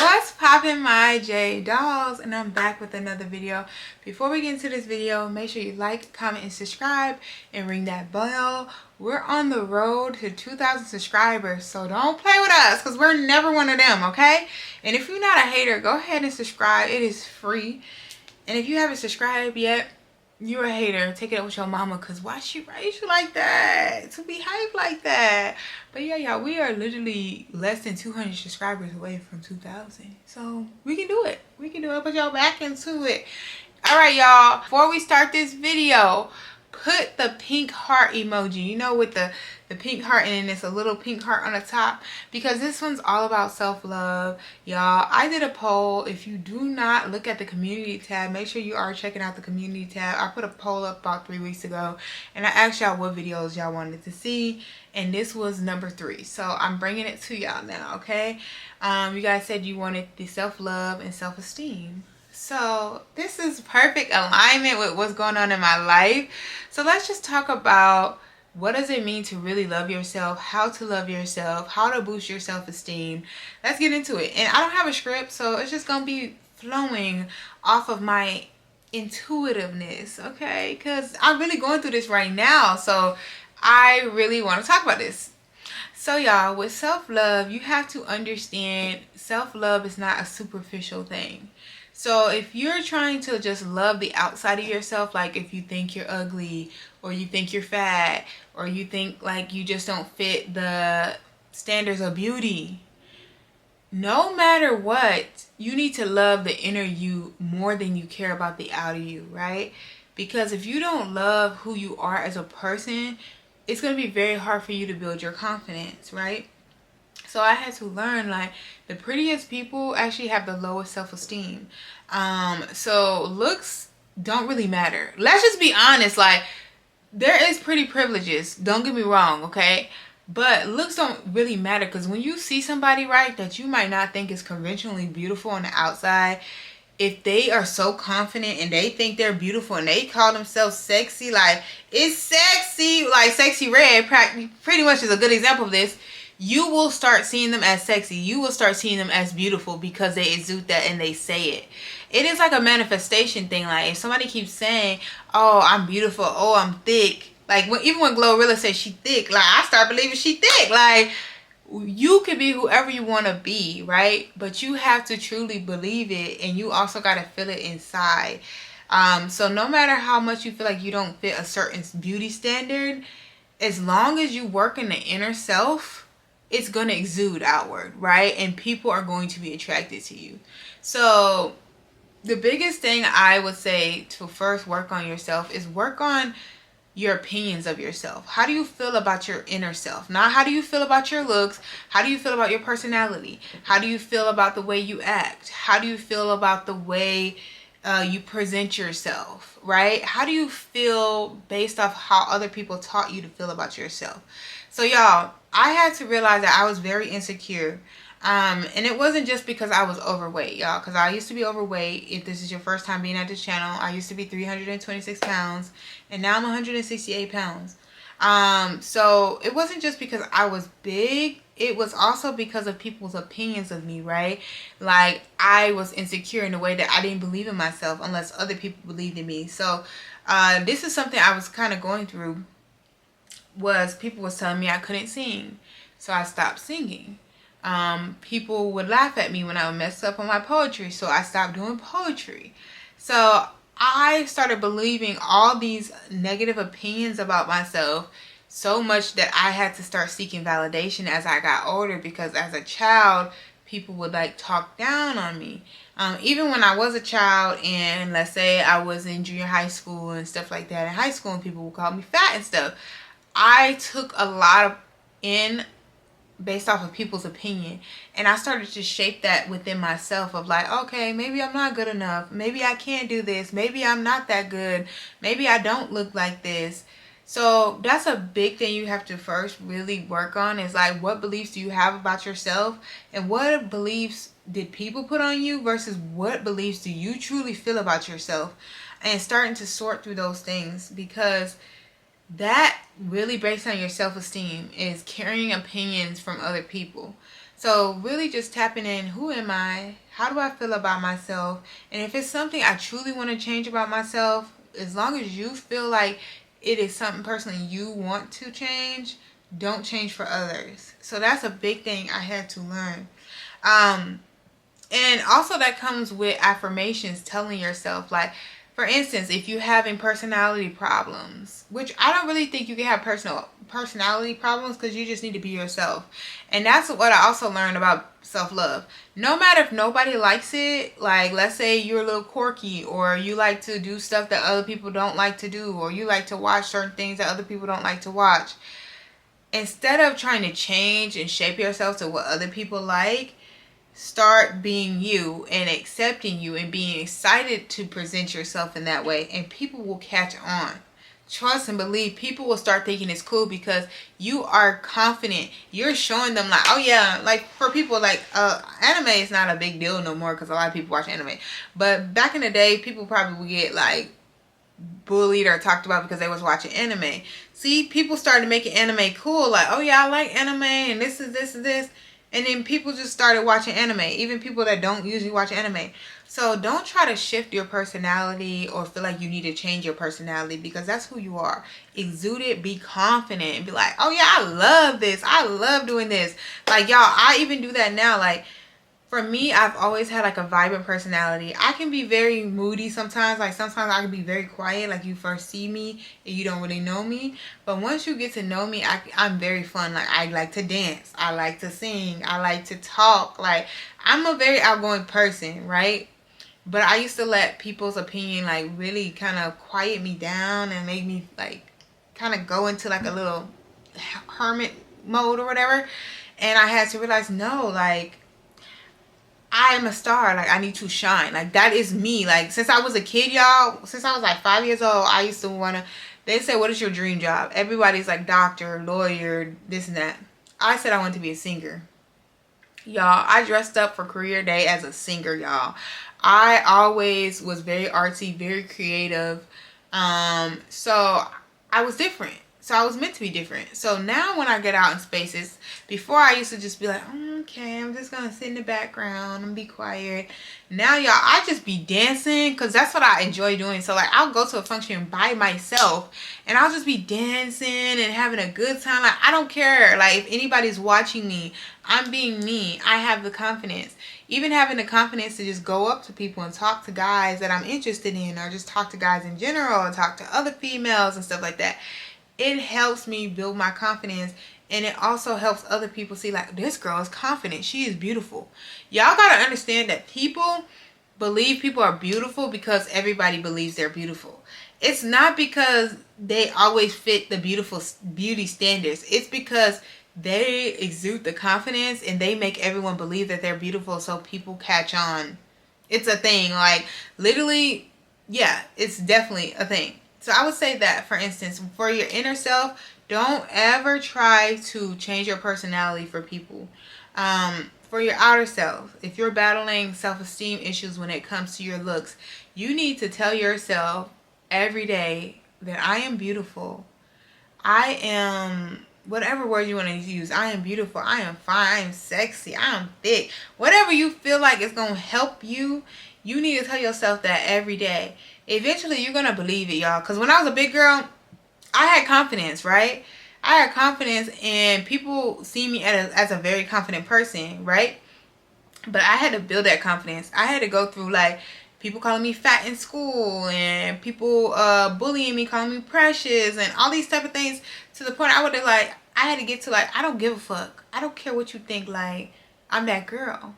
What's poppin', my J dolls? And I'm back with another video. Before we get into this video, make sure you like, comment, and subscribe and ring that bell. We're on the road to 2,000 subscribers, so don't play with us because we're never one of them, okay? And if you're not a hater, go ahead and subscribe. It is free. And if you haven't subscribed yet, you're a hater. Take it up with your mama, because why she raised you like that? To be hyped like that. But yeah, y'all, we are literally less than 200 subscribers away from 2,000. So we can do it. We can do it. Put y'all back into it. All right, y'all. Before we start this video, put the pink heart emoji. You know, with the pink heart and then it's a little pink heart on the top, because this one's all about self-love, y'all. I did a poll. If you do not look at the community tab, make sure you are checking out the community tab. I put a poll up about 3 weeks ago and I asked y'all what videos y'all wanted to see, and this was number 3, so I'm bringing it to y'all now. Okay, you guys said you wanted the self-love and self-esteem. So this is perfect alignment with what's going on in my life. So let's just talk about what does it mean to really love yourself, how to love yourself, how to boost your self-esteem. Let's get into it. And I don't have a script, so it's just going to be flowing off of my intuitiveness, okay? Because I'm really going through this right now, so I really want to talk about this. So y'all, with self-love, you have to understand self-love is not a superficial thing. So if you're trying to just love the outside of yourself, like if you think you're ugly or you think you're fat or you think like you just don't fit the standards of beauty, no matter what, you need to love the inner you more than you care about the outer you, right? Because if you don't love who you are as a person, it's going to be very hard for you to build your confidence, right? So I had to learn, like, the prettiest people actually have the lowest self-esteem. So looks don't really matter. Let's just be honest. Like, there is pretty privileges. Don't get me wrong, okay? But looks don't really matter, because when you see somebody, right, that you might not think is conventionally beautiful on the outside, if they are so confident and they think they're beautiful and they call themselves sexy, like, it's sexy, like Sexy Red pretty much is a good example of this. You will start seeing them as sexy. You will start seeing them as beautiful because they exude that and they say it. It is like a manifestation thing. Like, if somebody keeps saying, oh, I'm beautiful, oh, I'm thick. Like, even when Glorilla says she thick, like, I start believing she thick. Like, you could be whoever you want to be, right? But you have to truly believe it, and you also got to feel it inside. So no matter how much you feel like you don't fit a certain beauty standard, as long as you work in the inner self, it's going to exude outward, right? And people are going to be attracted to you. So the biggest thing I would say to first work on yourself is work on your opinions of yourself. How do you feel about your inner self? Not how do you feel about your looks. How do you feel about your personality? How do you feel about the way you act? How do you feel about the way you present yourself, right? How do you feel based off how other people taught you to feel about yourself? So y'all, I had to realize that I was very insecure. And it wasn't just because I was overweight, y'all, because I used to be overweight. If this is your first time being at this channel, I used to be 326 pounds and now I'm 168 pounds. So it wasn't just because I was big. It was also because of people's opinions of me, right? Like, I was insecure in a way that I didn't believe in myself unless other people believed in me. So this is something I was kind of going through. Was people was telling me I couldn't sing, so I stopped singing. People would laugh at me when I would mess up on my poetry, so I stopped doing poetry. So I started believing all these negative opinions about myself so much that I had to start seeking validation as I got older, because as a child, people would like talk down on me. Even when I was a child, and let's say I was in junior high school and stuff like that, in high school, and people would call me fat and stuff, I took a lot of in based off of people's opinion, and I started to shape that within myself of like, okay, maybe I'm not good enough, maybe I can't do this, maybe I'm not that good, maybe I don't look like this. So that's a big thing you have to first really work on, is like, what beliefs do you have about yourself, and what beliefs did people put on you versus what beliefs do you truly feel about yourself, and starting to sort through those things, because that really breaks down your self-esteem, is carrying opinions from other people. So really just tapping in, who am I? How do I feel about myself? And if it's something I truly want to change about myself, as long as you feel like it is something personally you want to change, don't change for others. So that's a big thing I had to learn. And also that comes with affirmations, telling yourself, like, for instance, if you're having personality problems, which I don't really think you can have personality problems, because you just need to be yourself. And that's what I also learned about self-love. No matter if nobody likes it, like let's say you're a little quirky, or you like to do stuff that other people don't like to do, or you like to watch certain things that other people don't like to watch, instead of trying to change and shape yourself to what other people like, start being you and accepting you and being excited to present yourself in that way, and people will catch on. Trust and believe, people will start thinking it's cool because you are confident. You're showing them, like, oh yeah, like for people, like anime is not a big deal no more because a lot of people watch anime. But back in the day, people probably would get like bullied or talked about because they was watching anime. See, people started making anime cool, like, oh yeah, I like anime and this is this and this. And then people just started watching anime, even people that don't usually watch anime. So don't try to shift your personality or feel like you need to change your personality, because that's who you are. Exude it, be confident, and be like, oh yeah, I love this. I love doing this. Like, y'all, I even do that now. Like, for me, I've always had like a vibrant personality. I can be very moody sometimes. Like sometimes I can be very quiet. Like you first see me and you don't really know me. But once you get to know me, I'm very fun. Like I like to dance. I like to sing. I like to talk. Like I'm a very outgoing person, right? But I used to let people's opinion like really kind of quiet me down and make me like kind of go into like a little hermit mode or whatever. And I had to realize, no, like, I am a star. Like, I need to shine. Like, that is me. Like, since I was a kid, y'all, since I was like 5 years old, I used to want to, they said, what is your dream job? Everybody's like doctor, lawyer, this and that. I said I wanted to be a singer. Y'all, I dressed up for career day as a singer, y'all. I always was very artsy, very creative. So I was different. So I was meant to be different. So now when I get out in spaces, before I used to just be like, okay, I'm just going to sit in the background and be quiet. Now, y'all, I just be dancing because that's what I enjoy doing. So, like, I'll go to a function by myself and I'll just be dancing and having a good time. Like, I don't care. Like, if anybody's watching me, I'm being me. I have the confidence. Even having the confidence to just go up to people and talk to guys that I'm interested in, or just talk to guys in general, or talk to other females and stuff like that. It helps me build my confidence, and it also helps other people see, like, this girl is confident. She is beautiful. Y'all gotta understand that people believe people are beautiful because everybody believes they're beautiful. It's not because they always fit the beautiful beauty standards. It's because they exude the confidence and they make everyone believe that they're beautiful, so people catch on. It's a thing. Like, literally, yeah, it's definitely a thing. So I would say that, for instance, for your inner self, don't ever try to change your personality for people. For your outer self, if you're battling self-esteem issues when it comes to your looks, you need to tell yourself every day that I am beautiful. I am, whatever word you want to use, I am beautiful, I am fine, I am sexy, I am thick. Whatever you feel like is going to help you, you need to tell yourself that every day. Eventually, you're going to believe it, y'all. Because when I was a big girl, I had confidence, right? I had confidence, and people see me as a very confident person, right? But I had to build that confidence. I had to go through, like, people calling me fat in school, and people bullying me, calling me precious, and all these type of things, to the point I would have, like, I had to get to, like, I don't give a fuck. I don't care what you think. Like, I'm that girl.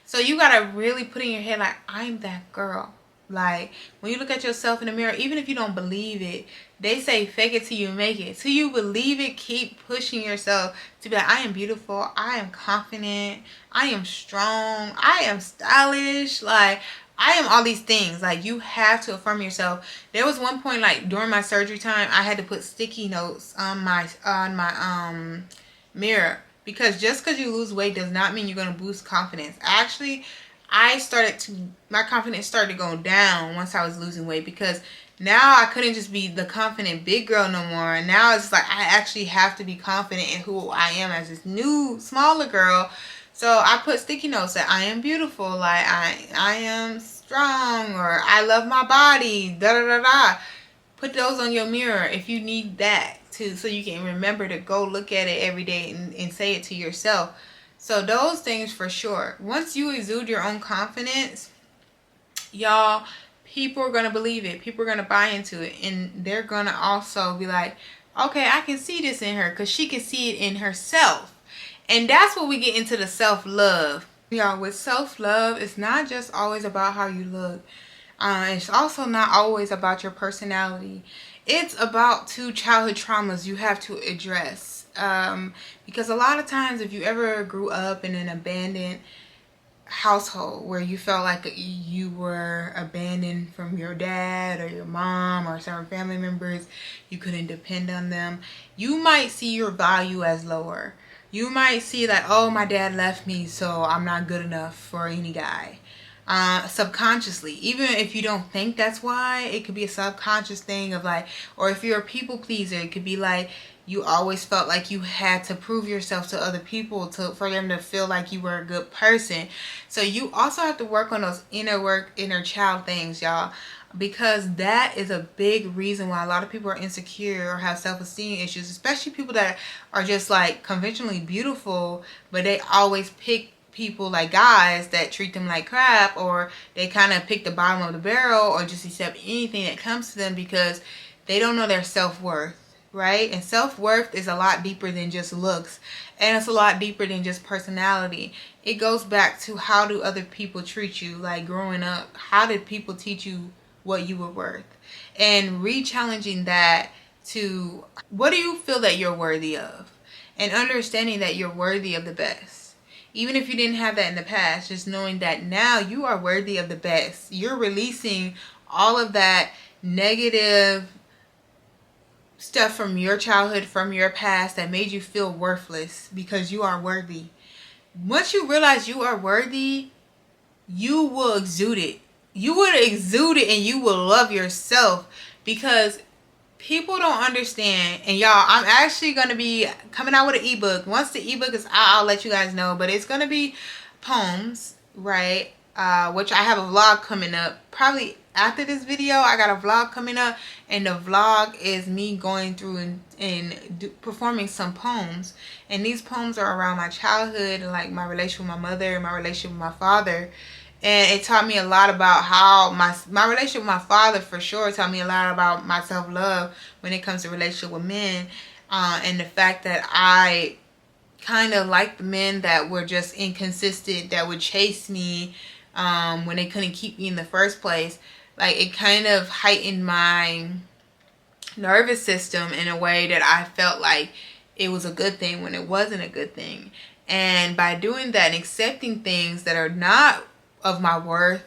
So you got to really put in your head, like, I'm that girl. Like, when you look at yourself in the mirror, even if you don't believe it, they say fake it till you make it. Till you believe it, keep pushing yourself to be like, I am beautiful, I am confident, I am strong, I am stylish, like, I am all these things. Like, you have to affirm yourself. There was one point, like, during my surgery time, I had to put sticky notes on my mirror, because just because you lose weight does not mean you're going to boost confidence. Actually, my confidence started to go down once I was losing weight, because now I couldn't just be the confident big girl no more. And now it's like I actually have to be confident in who I am as this new, smaller girl, So I put sticky notes that I am beautiful, like I am strong, or I love my body, da da da da. Put those on your mirror if you need that to, so you can remember to go look at it every day and say it to yourself. So those things for sure. Once you exude your own confidence, y'all, people are gonna believe it. People are gonna buy into it, and they're gonna also be like, okay, I can see this in her, because she can see it in herself. And that's what we get into the self-love. Y'all, with self-love, it's not just always about how you look. It's also not always about your personality. It's about 2 childhood traumas you have to address. Because a lot of times, if you ever grew up in an abandoned household where you felt like you were abandoned from your dad or your mom or certain family members, you couldn't depend on them, you might see your value as lower. You might see that, oh, my dad left me, so I'm not good enough for any guy. Subconsciously, even if you don't think that's why, it could be a subconscious thing of like, or if you're a people pleaser, it could be like you always felt like you had to prove yourself to other people for them to feel like you were a good person. So you also have to work on those inner child things, y'all, because that is a big reason why a lot of people are insecure or have self-esteem issues, especially people that are just like conventionally beautiful, but they always pick people, like guys, that treat them like crap, or they kind of pick the bottom of the barrel, or just accept anything that comes to them because they don't know their self-worth, right? And self-worth is a lot deeper than just looks, and it's a lot deeper than just personality. It goes back to, how do other people treat you? Like growing up, how did people teach you what you were worth? And re-challenging that to, what do you feel that you're worthy of? And understanding that you're worthy of the best. Even if you didn't have that in the past, just knowing that now you are worthy of the best. You're releasing all of that negative stuff from your childhood, from your past, that made you feel worthless, because you are worthy. Once you realize you are worthy, you will exude it. You will exude it, and you will love yourself, because people don't understand. And y'all, I'm actually going to be coming out with an ebook. Once the ebook is out, I'll let you guys know, but it's going to be poems, right? Which I have a vlog coming up probably after this video. I got a vlog coming up, and the vlog is me going through and performing some poems. And these poems are around my childhood, like my relationship with my mother, my relationship with my father. And it taught me a lot about how my relationship with my father, for sure, taught me a lot about my self-love when it comes to relationship with men. And the fact that I kind of liked the men that were just inconsistent, that would chase me when they couldn't keep me in the first place. Like, it kind of heightened my nervous system in a way that I felt like it was a good thing when it wasn't a good thing. And by doing that and accepting things that are not of my worth,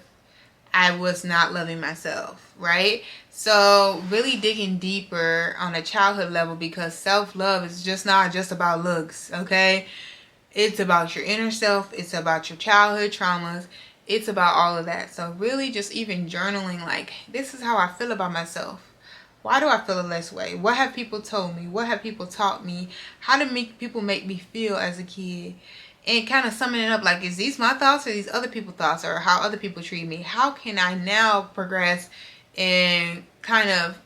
I was not loving myself, right? So really digging deeper on a childhood level, because self-love is just not just about looks, okay? It's about your inner self. It's about your childhood traumas. It's about all of that. So really just even journaling, like, this is how I feel about myself. Why do I feel this way? What have people told me? What have people taught me? How did people make me feel as a kid? And kind of summing it up, like, is these my thoughts or these other people's thoughts, or how other people treat me? How can I now progress and kind of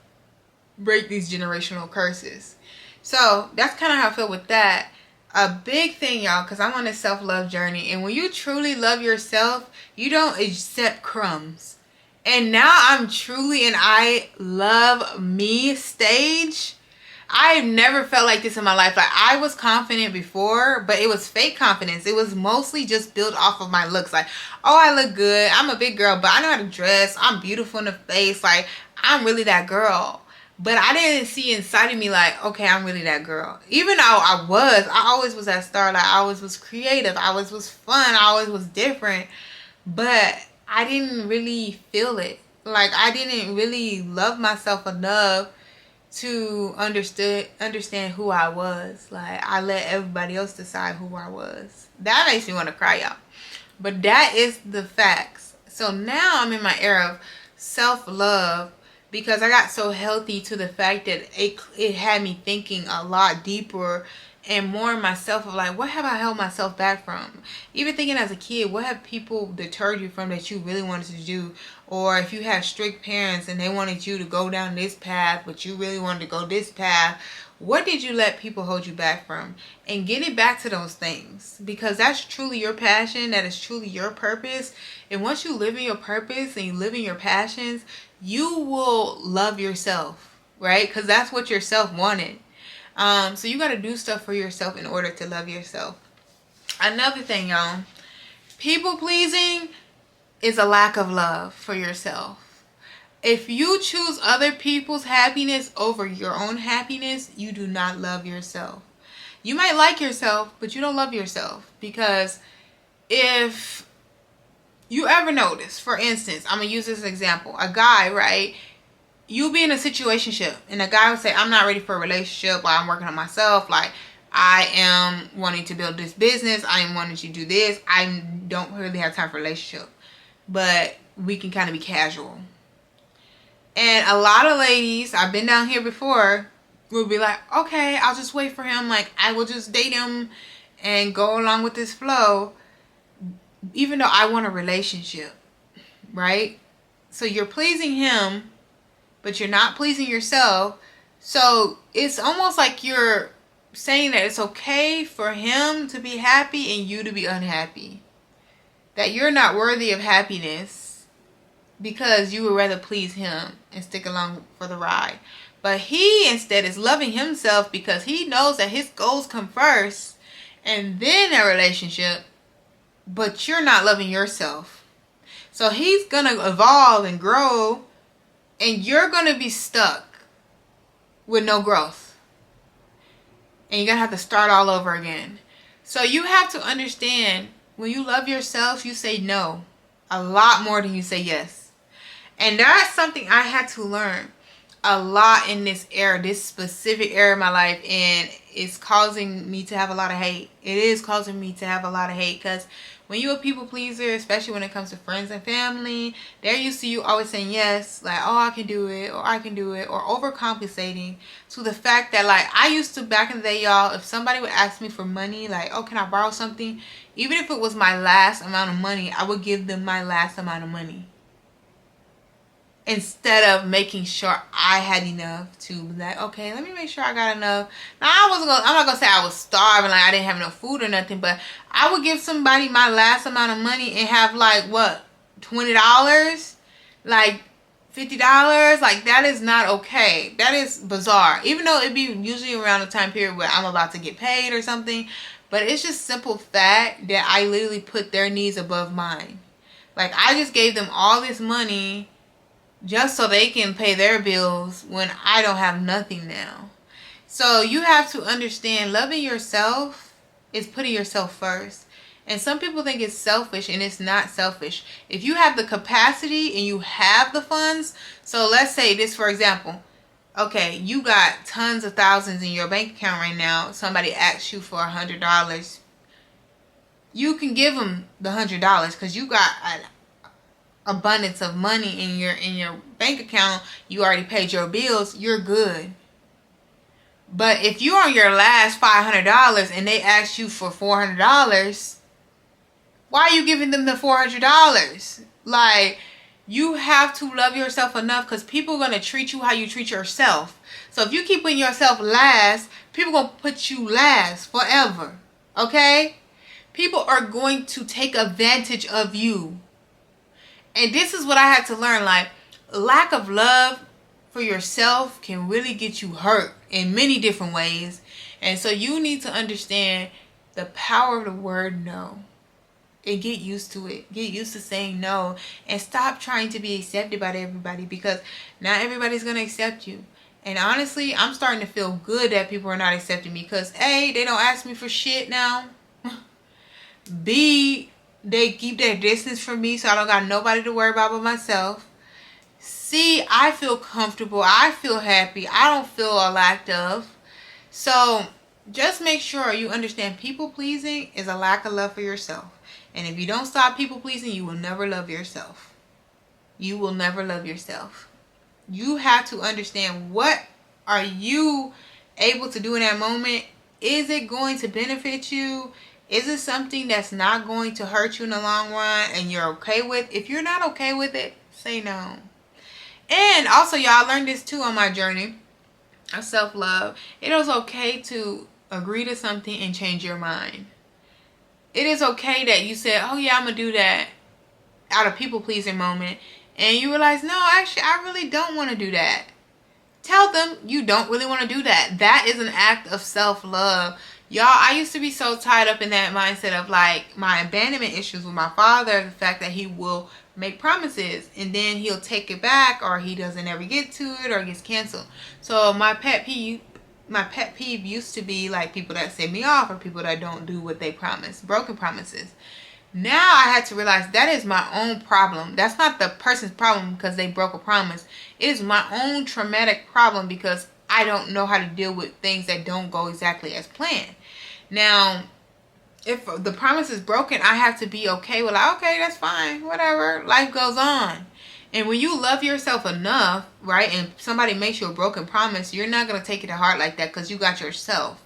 break these generational curses? So that's kind of how I feel with that. A big thing, y'all, because I'm on a self-love journey. And when you truly love yourself, you don't accept crumbs. And now I'm truly in I love me stage. I've never felt like this in my life. Like, I was confident before, but it was fake confidence. It was mostly just built off of my looks. Like, oh, I look good. I'm a big girl, but I know how to dress. I'm beautiful in the face. Like, I'm really that girl. But I didn't see inside of me, like, okay, I'm really that girl. Even though I always was that star. Like, I always was creative. I always was fun. I always was different. But I didn't really feel it. Like, I didn't really love myself enough to understand who I was. Like, I let everybody else decide who I was. That makes me want to cry, y'all. But that is the facts. So now I'm in my era of self-love, because I got so healthy to the fact that it had me thinking a lot deeper and more myself of like, what have I held myself back from? Even thinking as a kid, what have people deterred you from that you really wanted to do? Or if you had strict parents and they wanted you to go down this path, but you really wanted to go this path, what did you let people hold you back from? And get it back to those things, because that's truly your passion. That is truly your purpose. And once you live in your purpose and you live in your passions, you will love yourself, right? Because that's what yourself wanted. So you got to do stuff for yourself in order to love yourself. Another thing, y'all, people pleasing is a lack of love for yourself. If you choose other people's happiness over your own happiness, you do not love yourself. You might like yourself, but you don't love yourself. Because if you ever notice, for instance, I'm going to use this example. A guy, right? You'll be in a situationship and a guy would say, I'm not ready for a relationship while I'm working on myself. Like, I am wanting to build this business. I am wanting to do this. I don't really have time for a relationship. But we can kind of be casual. And a lot of ladies, I've been down here before, will be like, okay, I'll just wait for him. Like, I will just date him and go along with this flow. Even though I want a relationship. Right? So you're pleasing him, but you're not pleasing yourself. So it's almost like you're saying that it's okay for him to be happy and you to be unhappy. That you're not worthy of happiness because you would rather please him and stick along for the ride. But he instead is loving himself because he knows that his goals come first and then a relationship, but you're not loving yourself. So he's going to evolve and grow, and you're going to be stuck with no growth. And you're going to have to start all over again. So you have to understand, when you love yourself, you say no a lot more than you say yes. And that's something I had to learn a lot in this era, this specific era of my life. And it's causing me to have a lot of hate. It is causing me to have a lot of hate because when you're a people pleaser, especially when it comes to friends and family, they're used to you always saying yes, like, oh, I can do it, or I can do it, or overcompensating to the fact that, like, I used to, back in the day, y'all, if somebody would ask me for money, like, oh, can I borrow something? Even if it was my last amount of money, I would give them my last amount of money. Instead of making sure I had enough to be like, okay, let me make sure I got enough. Now, I'm not going to say I was starving, like I didn't have enough food or nothing, but I would give somebody my last amount of money and have like, what, $20? Like, $50? Like, that is not okay. That is bizarre. Even though it'd be usually around the time period where I'm about to get paid or something. But it's just simple fact that I literally put their needs above mine. Like, I just gave them all this money just so they can pay their bills when I don't have nothing now. So you have to understand, loving yourself is putting yourself first. And some people think it's selfish, and it's not selfish. If you have the capacity and you have the funds, so let's say this, for example. Okay, you got tons of thousands in your bank account right now. Somebody asks you for $100. You can give them the $100 because you got abundance of money in your bank account. You already paid your bills. You're good. But if you're on your last $500 and they ask you for $400, why are you giving them the $400? Like, you have to love yourself enough, because people are going to treat you how you treat yourself. So if you keep putting yourself last, people are going to put you last forever. Okay? People are going to take advantage of you. And this is what I had to learn. Like, lack of love for yourself can really get you hurt in many different ways. And so you need to understand the power of the word no. And get used to it. Get used to saying no. And stop trying to be accepted by everybody, because not everybody's going to accept you. And honestly, I'm starting to feel good that people are not accepting me, because A, they don't ask me for shit now. B, they keep their distance from me, so I don't got nobody to worry about but myself. C, I feel comfortable. I feel happy. I don't feel a lack of. So just make sure you understand, people pleasing is a lack of love for yourself. And if you don't stop people pleasing, you will never love yourself. You will never love yourself. You have to understand, what are you able to do in that moment is it going to benefit you? Is it something that's not going to hurt you in the long run and you're okay with? If you're not okay with it, say no. And also, y'all, I learned this too on my journey of self-love. It is okay to agree to something and change your mind. It is okay that you said, oh yeah, I'm gonna do that out of people-pleasing moment, and you realize, no, actually, I really don't want to do that. Tell them you don't really want to do that. That is an act of self-love. Y'all, I used to be so tied up in that mindset of like my abandonment issues with my father, the fact that he will make promises and then he'll take it back, or he doesn't ever get to it, or gets canceled. So my pet peeve used to be like people that set me off, or people that don't do what they promise, broken promises. Now I had to realize that is my own problem. That's not the person's problem because they broke a promise. It is my own traumatic problem because I don't know how to deal with things that don't go exactly as planned. Now, if the promise is broken, I have to be okay with like, okay, that's fine, whatever. Life goes on. And when you love yourself enough, right, and somebody makes you a broken promise, you're not going to take it to heart like that because you got yourself.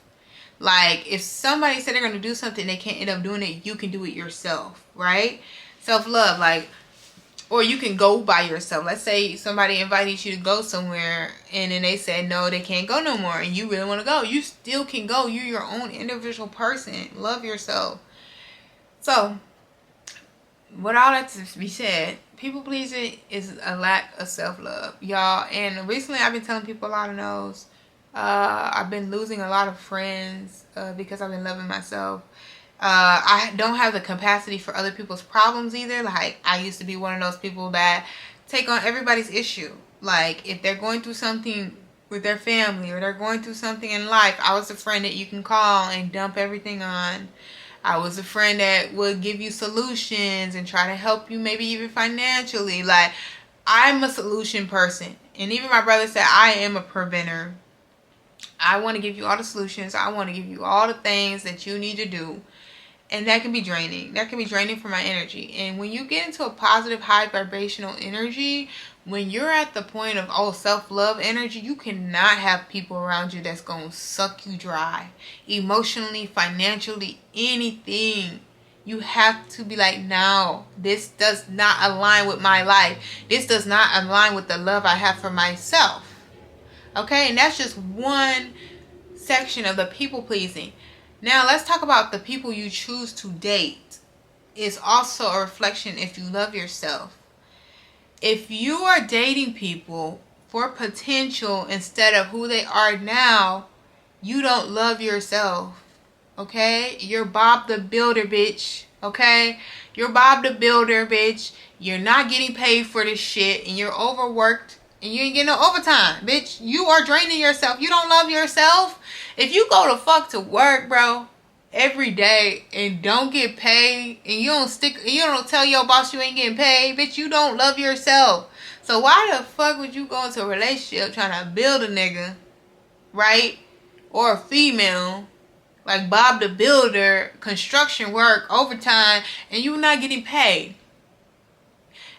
Like, if somebody said they're going to do something, they can't end up doing it, you can do it yourself, right? Self-love, like, or you can go by yourself. Let's say somebody invited you to go somewhere, and then they said, no, they can't go no more, and you really want to go. You still can go. You're your own individual person. Love yourself. So, with all that to be said, people pleasing is a lack of self-love, y'all. And recently, I've been telling people a lot of no's. I've been losing a lot of friends because I've been loving myself. I don't have the capacity for other people's problems either. Like, I used to be one of those people that take on everybody's issue. Like, if they're going through something with their family or they're going through something in life, I was a friend that you can call and dump everything on. I was a friend that would give you solutions and try to help you, maybe even financially. Like, I'm a solution person. And even my brother said, I am a preventer. I want to give you all the solutions. I want to give you all the things that you need to do. And that can be draining. That can be draining for my energy. And when you get into a positive, high vibrational energy, when you're at the point of, self-love energy, you cannot have people around you that's going to suck you dry. Emotionally, financially, anything. You have to be like, no, this does not align with my life. This does not align with the love I have for myself. Okay, and that's just one section of the people pleasing. Now let's talk about the people you choose to date. It's also a reflection if you love yourself. If you are dating people for potential instead of who they are now, you don't love yourself. Okay, you're Bob the Builder, bitch. Okay, you're Bob the Builder, bitch. You're not getting paid for this shit, and you're overworked. And you ain't getting no overtime, bitch. You are draining yourself. You don't love yourself. If you go to fuck to work, bro, every day and don't get paid, and you don't tell your boss you ain't getting paid, bitch, you don't love yourself. So why the fuck would you go into a relationship trying to build a nigga, right? Or a female, like Bob the Builder, construction work, overtime, and you not getting paid?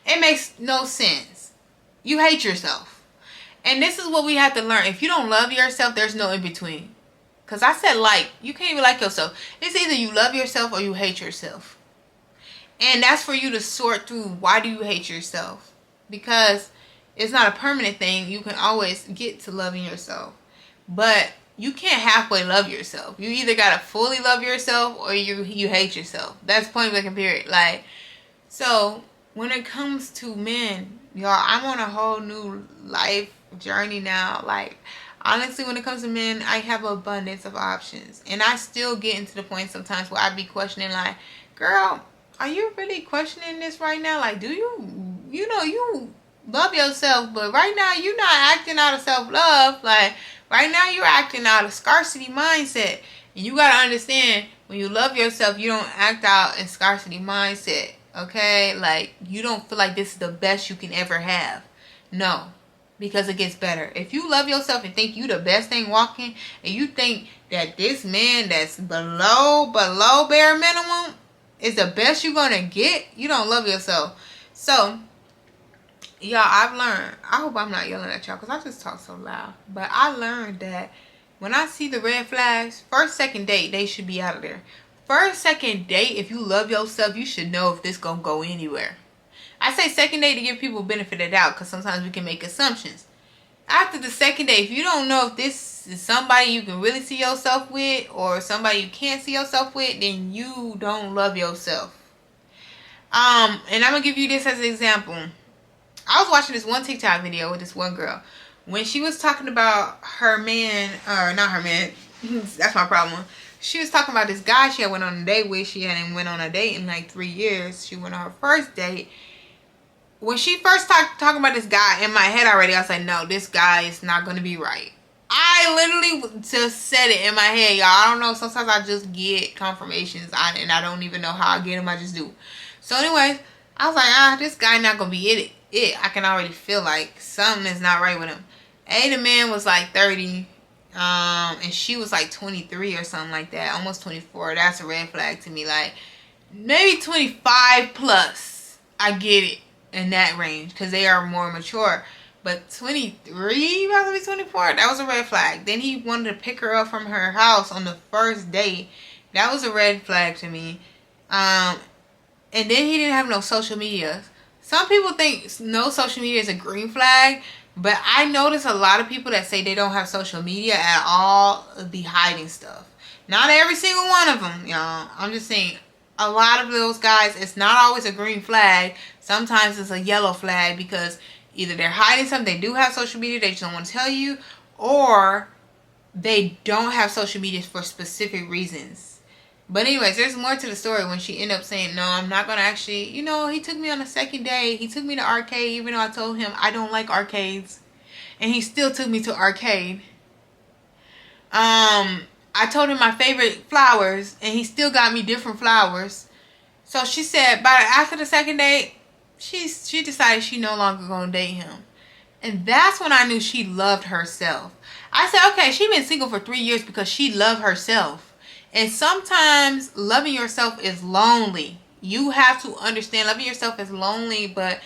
It makes no sense. You hate yourself. And this is what we have to learn. If you don't love yourself, there's no in between. Because I said like. You can't even like yourself. It's either you love yourself or you hate yourself. And that's for you to sort through. Why do you hate yourself? Because it's not a permanent thing. You can always get to loving yourself. But you can't halfway love yourself. You either got to fully love yourself or you hate yourself. That's point blank and period. Like, so when it comes to men, y'all, I'm on a whole new life journey now. Like, honestly, when it comes to men, I have an abundance of options. And I still get into the point sometimes where I be questioning, like, girl, are you really questioning this right now? Like, do you love yourself, but right now you're not acting out of self-love. Like, right now you're acting out of scarcity mindset. And you got to understand, when you love yourself, you don't act out in scarcity mindset. Okay, like, you don't feel like this is the best you can ever have. No, because it gets better. If you love yourself and think you the best thing walking, and you think that this man that's below bare minimum is the best you're gonna get, you don't love yourself. So, y'all, I've learned, I hope I'm not yelling at y'all because I just talk so loud, but I learned that when I see the red flags, first, second date, they should be out of there. First, second date, if you love yourself, you should know if this gonna go anywhere. I say second date to give people benefit of doubt, because sometimes we can make assumptions. After the second date, if you don't know if this is somebody you can really see yourself with or somebody you can't see yourself with, then you don't love yourself. And I'm gonna give you this as an example. I was watching this one TikTok video with this one girl. When she was talking about her man, or not her man, that's my problem. She was talking about this guy she had went on a date with. She hadn't went on a date in like 3 years. She went on her first date. When she first talking about this guy, in my head already, I was like, no, this guy is not going to be right. I literally just said it in my head, y'all. I don't know. Sometimes I just get confirmations and I don't even know how I get them. I just do. So anyways, I was like, this guy not going to be it. I can already feel like something is not right with him. The man was like 30. And she was like 23 or something like that. Almost 24. That's a red flag to me. Like, maybe 25 plus. I get it. In that range, because they are more mature. But 23, about to be 24, that was a red flag. Then he wanted to pick her up from her house on the first date. That was a red flag to me. And then he didn't have no social media. Some people think no social media is a green flag, but I notice a lot of people that say they don't have social media at all be hiding stuff. Not every single one of them, y'all. I'm just saying, a lot of those guys, it's not always a green flag. Sometimes it's a yellow flag, because either they're hiding something, they do have social media, they just don't want to tell you, or they don't have social media for specific reasons. But anyways, there's more to the story when she ended up saying, no, I'm not going to actually, he took me on a second date. He took me to arcade, even though I told him I don't like arcades. And he still took me to arcade. I told him my favorite flowers, and he still got me different flowers. So she said, after the second date, she decided she no longer gonna date him. And that's when I knew she loved herself. I said, okay, she been single for 3 years because she loved herself. And sometimes loving yourself is lonely. You have to understand, loving yourself is lonely, but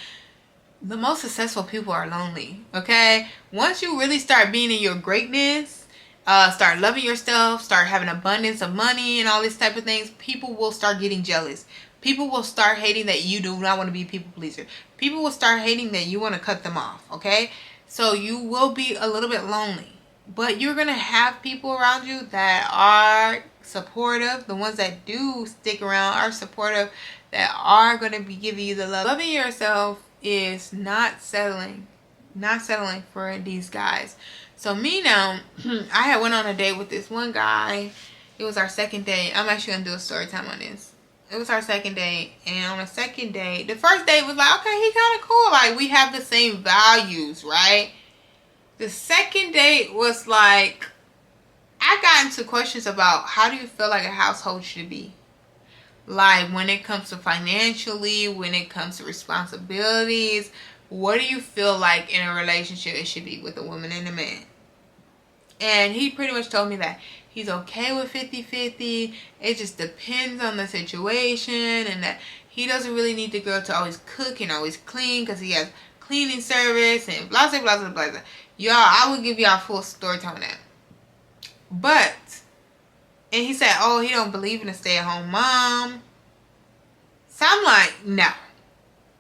the most successful people are lonely, okay? Once you really start being in your greatness, start loving yourself, start having abundance of money and all this type of things, people will start getting jealous. People will start hating that you do not want to be a people pleaser. People will start hating that you want to cut them off, okay? So you will be a little bit lonely. But you're going to have people around you that are supportive. The ones that do stick around are supportive, that are going to be giving you the love. Loving yourself is not settling for these guys. So me now, I had went on a date with this one guy. It was our second date. I'm actually going to do a story time on this. It was our second date, and on the second date, the first date was like, okay, he kind of cool. Like, we have the same values, right? The second date was like, I got into questions about how do you feel like a household should be? Like, when it comes to financially, when it comes to responsibilities, what do you feel like in a relationship it should be with a woman and a man? And he pretty much told me that he's okay with 50-50. It just depends on the situation, and that he doesn't really need the girl to always cook and always clean because he has cleaning service and blah, blah, blah, blah, blah. Y'all, I will give y'all a full story time on that. But, and he said, oh, he don't believe in a stay-at-home mom. So I'm like, no.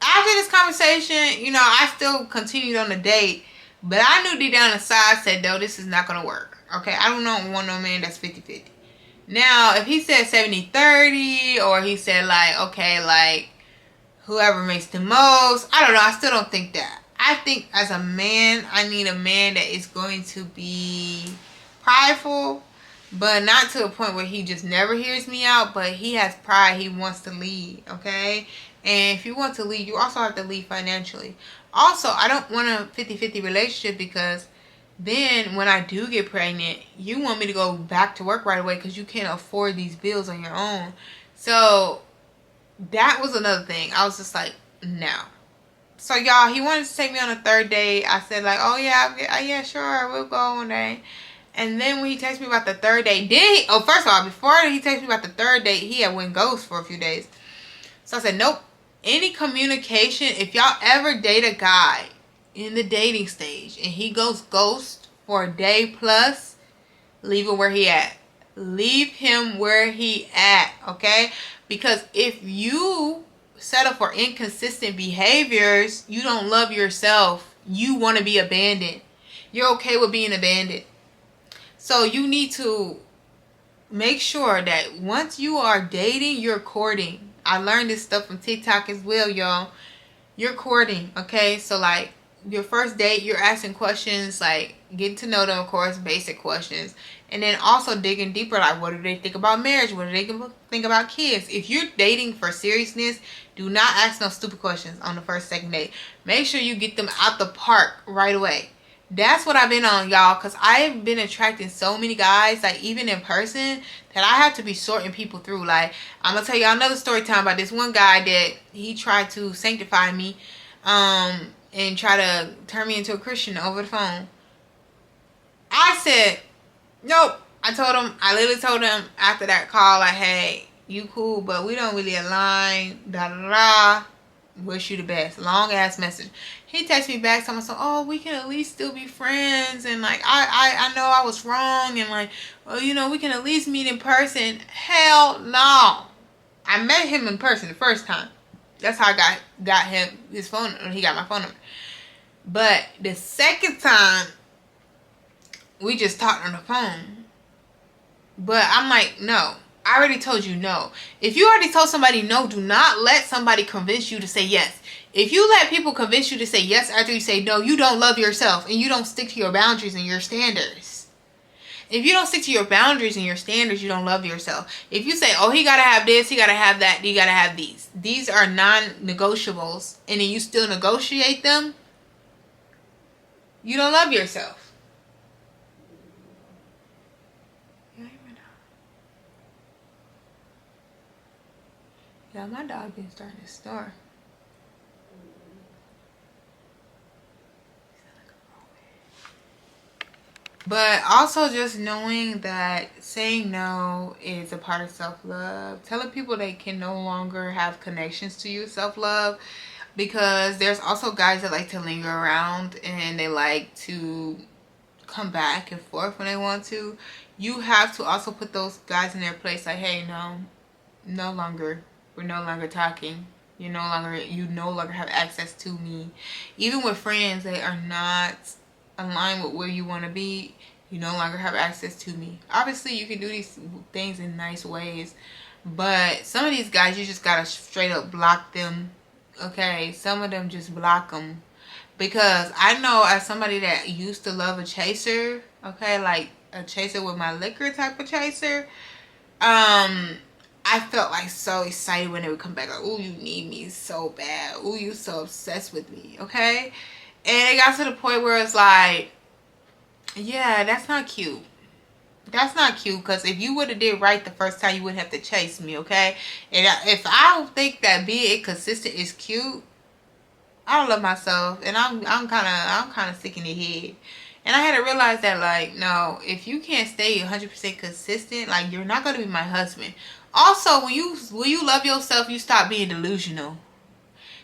After this conversation, I still continued on the date. But I knew deep down inside, said, no, this is not going to work. Okay, I don't want no man that's 50-50. Now, if he said 70-30, or he said, like, okay, like, whoever makes the most, I don't know. I still don't think that. I think as a man, I need a man that is going to be prideful, but not to a point where he just never hears me out, but he has pride. He wants to lead, okay? And if you want to lead, you also have to lead financially. Also, I don't want a 50-50 relationship, because then when I do get pregnant, you want me to go back to work right away because you can't afford these bills on your own. So that was another thing. I was just like, no. So y'all, he wanted to take me on a third date. I said like, oh yeah, sure, we'll go one day. And then when he texted me about the third date, first of all, before he texted me about the third date, he had went ghost for a few days. So I said, nope. Any communication, if y'all ever date a guy in the dating stage and he goes ghost for a day plus, leave him where he at. Leave him where he at, okay? Because if you settle for inconsistent behaviors, you don't love yourself. You want to be abandoned. You're okay with being abandoned. So you need to make sure that once you are dating, you're courting. I learned this stuff from TikTok as well, y'all. You're courting, okay? So like your first date, you're asking questions, like getting to know them, of course, basic questions. And then also digging deeper, like what do they think about marriage? What do they think about kids? If you're dating for seriousness, do not ask no stupid questions on the first, second date. Make sure you get them out the park right away. That's what I've been on, y'all, because I've been attracting so many guys, like even in person, that I have to be sorting people through. Like, I'm going to tell y'all another story time about this one guy that he tried to sanctify me and try to turn me into a Christian over the phone. I said, nope. I literally told him after that call, like, hey, you cool, but we don't really align, da da da. Wish you the best. Long ass message. He texted me back telling me, so, oh, we can at least still be friends, and like I know I was wrong, and like, well, you know, we can at least meet in person. Hell no. I met him in person the first time. That's how I got him his phone. He got my phone number. But the second time, we just talked on the phone. But I'm like, no. I already told you no. If you already told somebody no, do not let somebody convince you to say yes. If you let people convince you to say yes after you say no, you don't love yourself and you don't stick to your boundaries and your standards. If you don't stick to your boundaries and your standards, you don't love yourself. If you say, oh, he got to have this, he got to have that, he got to have these. These are non-negotiables, and then you still negotiate them, you don't love yourself. Yeah, my dog been starting to snore. But also just knowing that saying no is a part of self-love. Telling people they can no longer have connections to you, self-love. Because there's also guys that like to linger around and they like to come back and forth when they want to. You have to also put those guys in their place, like, hey, no longer. We're no longer talking. You no longer have access to me. Even with friends, they are not aligned with where you want to be. You no longer have access to me. Obviously, you can do these things in nice ways, but some of these guys, you just gotta straight up block them. Okay, some of them just block them, because I know as somebody that used to love a chaser, okay, like a chaser with my liquor type of chaser, I felt like so excited when they would come back, like, oh, you need me so bad, oh, you so obsessed with me, okay? And it got to the point where it's like, yeah, that's not cute. That's not cute, because if you would have did right the first time, you wouldn't have to chase me, okay? And if I don't think that being inconsistent is cute, I don't love myself, and I'm kind of sick in the head. And I had to realize that, like, no, if you can't stay 100% consistent, like, you're not going to be my husband. Also, when you love yourself, you stop being delusional.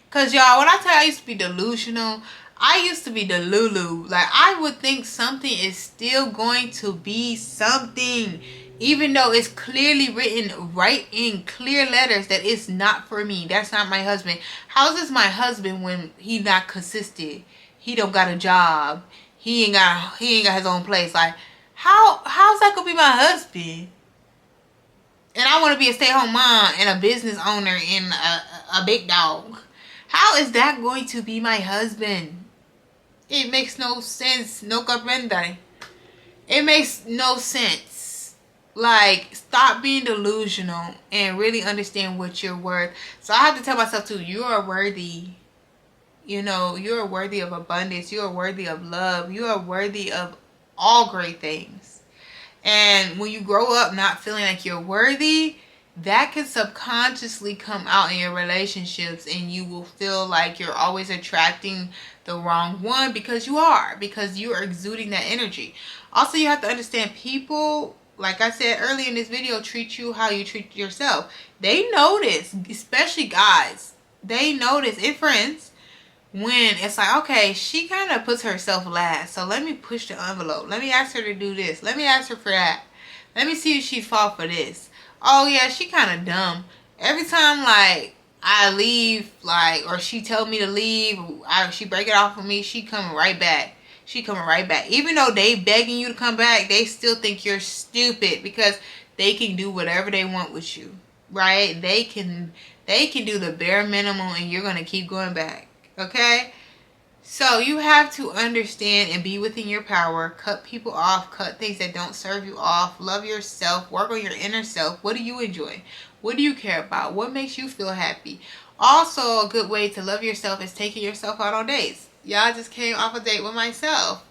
Because, y'all, when I tell you I used to be delusional, I used to be delulu. Like, I would think something is still going to be something, even though it's clearly written right in clear letters that it's not for me. That's not my husband. How is this my husband when he not consistent? He don't got a job. He ain't got his own place. Like, how's that gonna be my husband? And I want to be a stay-at-home mom and a business owner and a big dog. How is that going to be my husband? It makes no sense. No comprende. It makes no sense. Like, stop being delusional and really understand what you're worth. So I have to tell myself too, you are worthy. You know, you are worthy of abundance. You are worthy of love. You are worthy of all great things. And when you grow up not feeling like you're worthy, that can subconsciously come out in your relationships, and you will feel like you're always attracting the wrong one, because you are exuding that energy. Also, you have to understand, people, like I said earlier in this video, treat you how you treat yourself. They notice, especially guys. They notice, and friends, when it's like, okay, she kind of puts herself last, so let me push the envelope. Let me ask her to do this. Let me ask her for that. Let me see if she'd fall for this. Oh yeah, she kind of dumb. Every time like I leave, like, or she tell me to leave, she break it off with me, she coming right back. She coming right back. Even though they begging you to come back, they still think you're stupid because they can do whatever they want with you, right? They can do the bare minimum and you're gonna keep going back. Okay? So you have to understand and be within your power. Cut people off. Cut things that don't serve you off. Love yourself. Work on your inner self. What do you enjoy? What do you care about? What makes you feel happy? Also, a good way to love yourself is taking yourself out on dates. Y'all just came off a date with myself.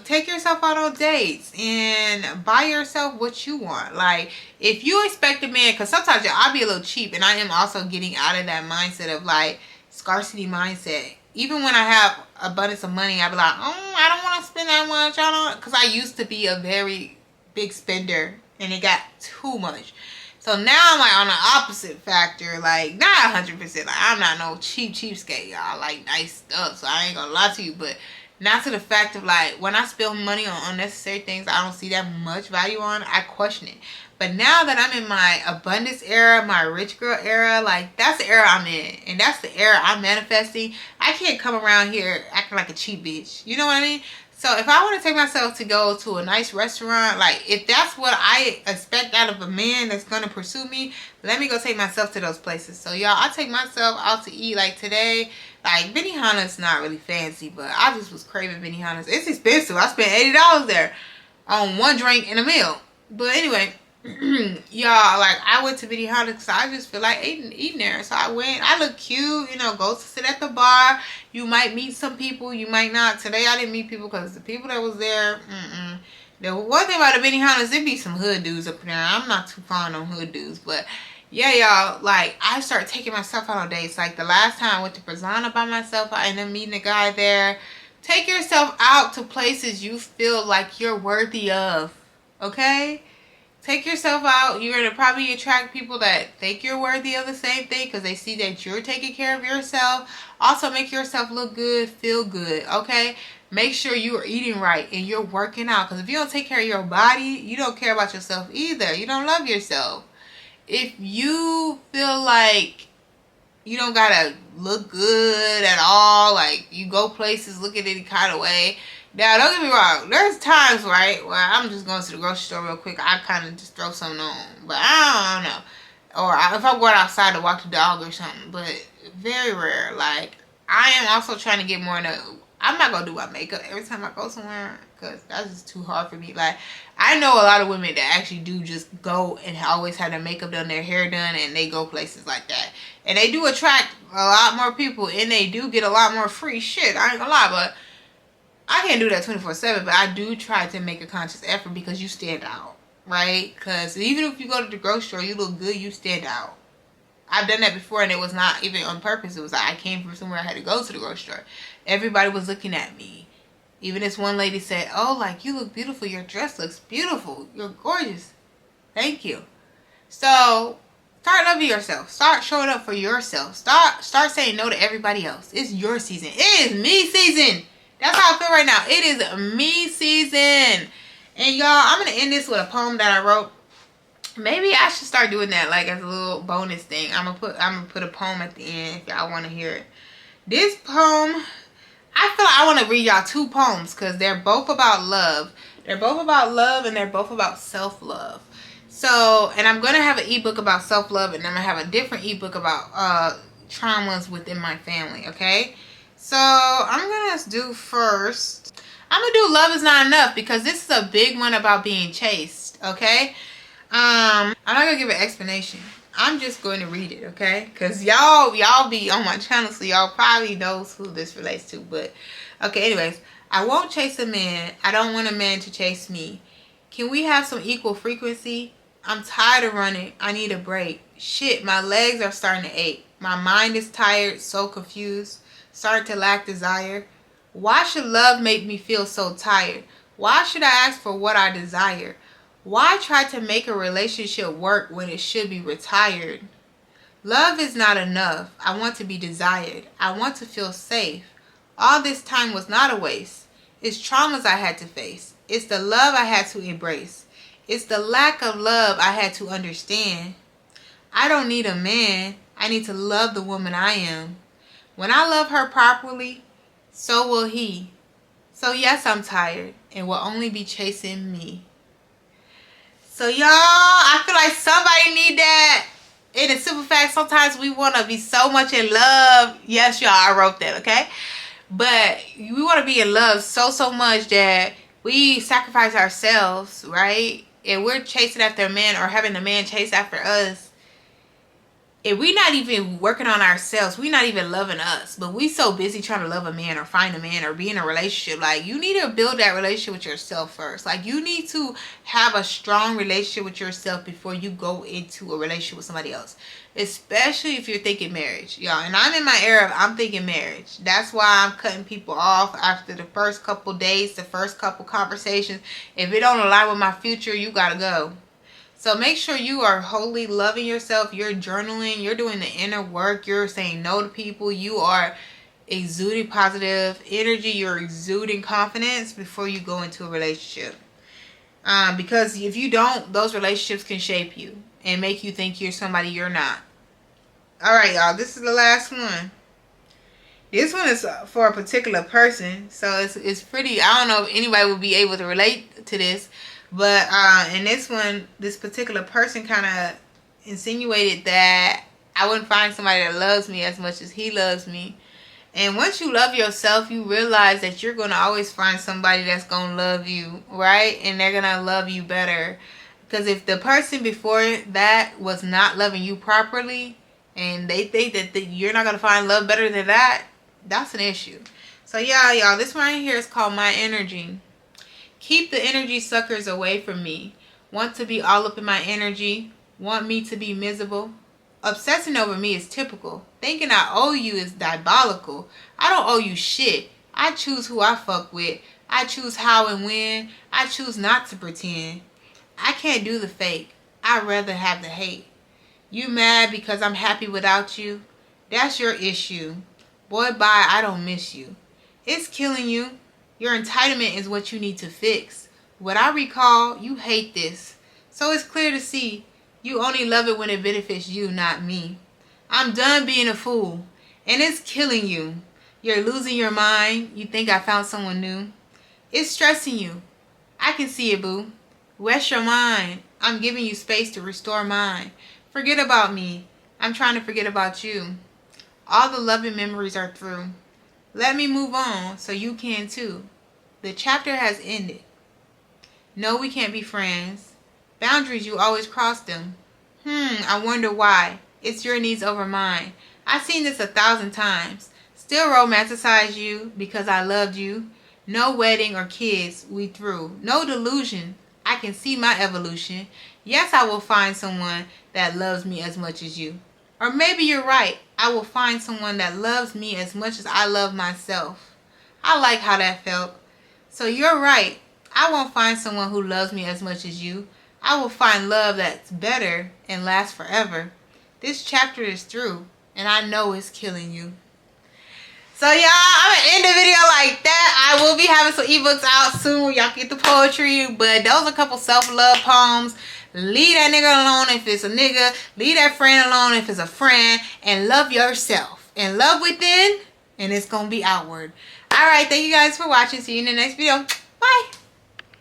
Take yourself out on dates and buy yourself what you want. Like, if you expect a man, because sometimes I'll be a little cheap, and I am also getting out of that mindset of like scarcity mindset. Even when I have abundance of money, I'll be like, oh, I don't want to spend that much. I don't, because I used to be a very big spender and it got too much. So now I'm like on the opposite factor, like not 100%. Like I'm not no cheapskate, y'all. I like nice stuff, so I ain't gonna lie to you. But not to the fact of like when I spend money on unnecessary things I don't see that much value on, I question it. But now that I'm in my abundance era, my rich girl era, like that's the era I'm in. And that's the era I'm manifesting. I can't come around here acting like a cheap bitch. You know what I mean? So if I want to take myself to go to a nice restaurant, like if that's what I expect out of a man that's going to pursue me, let me go take myself to those places. So y'all, I take myself out to eat like today. Like Benihana's not really fancy, but I just was craving Benihana's. It's expensive. I spent $80 there on one drink and a meal. But anyway, y'all, like I went to Benihana because I just feel like eating there. So I went. I look cute, you know, go to sit at the bar. You might meet some people, you might not. Today I didn't meet people because the people that was there, the one thing about the Benihana is there be some hood dudes up there. I'm not too fond on hood dudes, but yeah, y'all, like I started taking myself out on dates. Like the last time I went to Prasanna by myself, I ended up meeting a guy there. Take yourself out to places you feel like you're worthy of, okay? Take yourself out. You're going to probably attract people that think you're worthy of the same thing because they see that you're taking care of yourself. Also, make yourself look good, feel good, okay? Make sure you are eating right and you're working out. Because if you don't take care of your body, you don't care about yourself either. You don't love yourself. If you feel like you don't got to look good at all, like you go places looking any kind of way, now, don't get me wrong. There's times, right, where I'm just going to the grocery store real quick. I kind of just throw something on. But I don't know. Or if I'm going outside to walk the dog or something. But very rare. Like, I am also trying to get more into... I'm not going to do my makeup every time I go somewhere. Because that's just too hard for me. Like, I know a lot of women that actually do just go and always have their makeup done, their hair done. And they go places like that. And they do attract a lot more people. And they do get a lot more free shit. I ain't going to lie. But I can't do that 24/7, but I do try to make a conscious effort because you stand out, right? Because even if you go to the grocery store, you look good, you stand out. I've done that before, and it was not even on purpose. It was like I came from somewhere I had to go to the grocery store. Everybody was looking at me. Even this one lady said, oh, like, you look beautiful. Your dress looks beautiful. You're gorgeous. Thank you. So start loving yourself. Start showing up for yourself. Start saying no to everybody else. It's your season. It is me season. That's how I feel right now. It is me season. And y'all, I'm going to end this with a poem that I wrote. Maybe I should start doing that like as a little bonus thing. I'm gonna put a poem at the end if y'all want to hear it. This poem, I feel like I want to read y'all two poems because they're both about love. They're both about love and they're both about self-love. So, and I'm going to have an ebook about self-love and I'm going to have a different ebook about traumas within my family, okay? So I'm going to do first, I'm going to do Love Is Not Enough because this is a big one about being chased, okay? I'm not going to give an explanation. I'm just going to read it, okay? Because y'all be on my channel, so y'all probably knows who this relates to. But, okay, anyways. I won't chase a man. I don't want a man to chase me. Can we have some equal frequency? I'm tired of running. I need a break. Shit, my legs are starting to ache. My mind is tired, so confused. Starting to lack desire. Why should love make me feel so tired? Why should I ask for what I desire? Why try to make a relationship work when it should be retired? Love is not enough. I want to be desired. I want to feel safe. All this time was not a waste. It's traumas I had to face. It's the love I had to embrace. It's the lack of love I had to understand. I don't need a man. I need to love the woman I am. When I love her properly, so will he. So yes, I'm tired and will only be chasing me. So y'all, I feel like somebody need that. And in simple fact, sometimes we want to be so much in love. Yes, y'all, I wrote that, okay? But we want to be in love so much that we sacrifice ourselves, right? And we're chasing after a man or having a man chase after us. If we're not even working on ourselves, we're not even loving us. But we so busy trying to love a man or find a man or be in a relationship. Like, you need to build that relationship with yourself first. Like, you need to have a strong relationship with yourself before you go into a relationship with somebody else. Especially if you're thinking marriage, y'all. And I'm in my era of I'm thinking marriage. That's why I'm cutting people off after the first couple days, the first couple conversations. If it don't align with my future, you gotta go. So make sure you are wholly loving yourself. You're journaling. You're doing the inner work. You're saying no to people. You are exuding positive energy. You're exuding confidence before you go into a relationship. Because if you don't, those relationships can shape you and make you think you're somebody you're not. Alright, y'all. This is the last one. This one is for a particular person. So it's pretty... I don't know if anybody would be able to relate to this. But in this one, this particular person kind of insinuated that I wouldn't find somebody that loves me as much as he loves me. And once you love yourself, you realize that you're going to always find somebody that's going to love you, right? And they're going to love you better. Because if the person before that was not loving you properly, and they think that you're not going to find love better than that, that's an issue. So yeah, y'all, this one right here is called My Energy. Keep the energy suckers away from me. Want to be all up in my energy. Want me to be miserable. Obsessing over me is typical. Thinking I owe you is diabolical. I don't owe you shit. I choose who I fuck with. I choose how and when. I choose not to pretend. I can't do the fake. I'd rather have the hate. You mad because I'm happy without you? That's your issue. Boy, bye, I don't miss you. It's killing you. Your entitlement is what you need to fix. What I recall, you hate this. So it's clear to see you only love it when it benefits you, not me. I'm done being a fool. And it's killing you. You're losing your mind. You think I found someone new. It's stressing you. I can see it, boo. Rest your mind. I'm giving you space to restore mine. Forget about me. I'm trying to forget about you. All the loving memories are through. Let me move on so you can too. The chapter has ended. No, we can't be friends. Boundaries, you always cross them. I wonder why. It's your needs over mine. I've seen this 1,000 times. Still romanticize you because I loved you. No wedding or kids, we through. No delusion. I can see my evolution. Yes, I will find someone that loves me as much as you. Or maybe you're right. I will find someone that loves me as much as I love myself. I like how that felt. So you're right. I won't find someone who loves me as much as you. I will find love that's better and lasts forever. This chapter is through, and I know it's killing you. So y'all, I'm going to end the video like that. I will be having some ebooks out soon. Y'all get the poetry. But those are a couple self-love poems. Leave that nigga alone if it's a nigga. Leave that friend alone if it's a friend. And love yourself. And love within. And it's going to be outward. Alright, thank you guys for watching. See you in the next video. Bye.